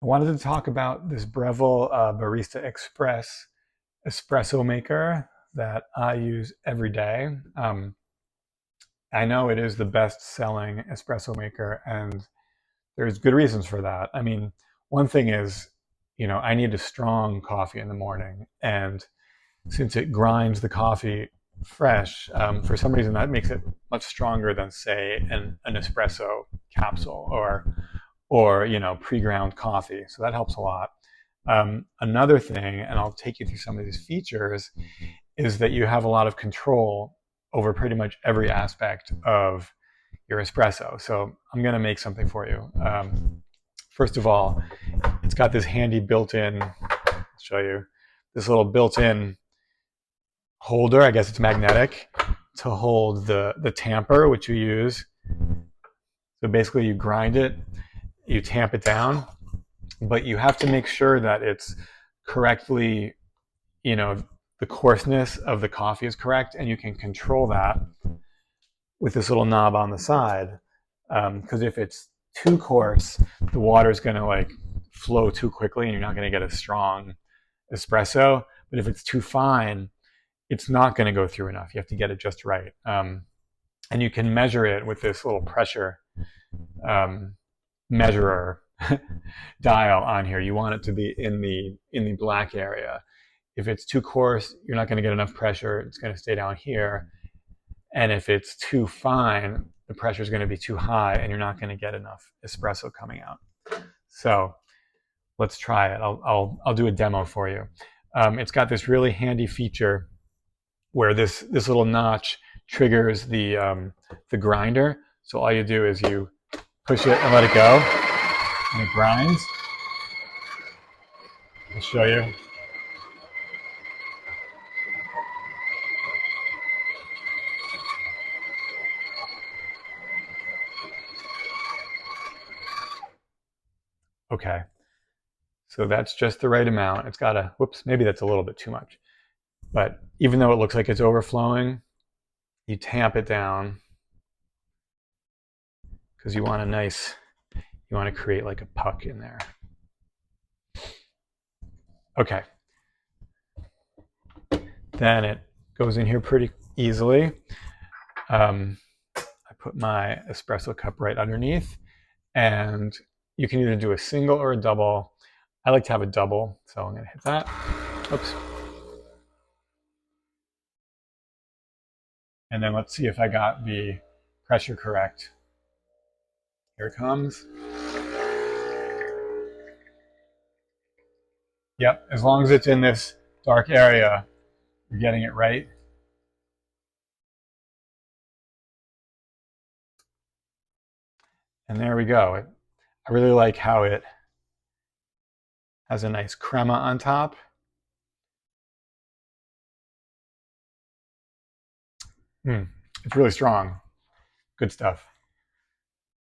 I wanted to talk about this Breville Barista Express espresso maker that I use every day. I know it is the best-selling espresso maker, and there's good reasons for that. I mean, one thing is, I need a strong coffee in the morning, and since it grinds the coffee fresh, for some reason that makes it much stronger than, say, an espresso capsule or pre-ground coffee. So that helps a lot. Another thing, and I'll take you through some of these features, is that you have a lot of control over pretty much every aspect of your espresso. So I'm going to make something for you. First of all, it's got this handy built-in, I'll show you, this little built-in holder. I guess it's magnetic to hold the tamper, which you use. So basically you grind it, you tamp it down, but you have to make sure that it's correctly, the coarseness of the coffee is correct, and you can control that with this little knob on the side. Because if it's too coarse, the water is going to flow too quickly, and you're not going to get a strong espresso. But if it's too fine, it's not going to go through enough. You have to get it just right. And you can measure it with this little pressure measurer dial on here. You want it to be in the black area. If it's too coarse, you're not going to get enough pressure. It's going to stay down here. And if it's too fine, the pressure is going to be too high, and you're not going to get enough espresso coming out. So let's try it. I'll do a demo for you. It's got this really handy feature where this little notch triggers the grinder. So all you do is you push it and let it go, and it grinds. I'll show you. Okay, so that's just the right amount. It's got whoops, maybe that's a little bit too much. But even though it looks like it's overflowing, you tamp it down because you want to create like a puck in there. Okay. Then it goes in here pretty easily. I put my espresso cup right underneath, and you can either do a single or a double. I like to have a double, so I'm going to hit that. Oops. And then let's see if I got the pressure correct. Here it comes. Yep, as long as it's in this dark area, you're getting it right. And there we go. I really like how it has a nice crema on top. It's really strong. Good stuff.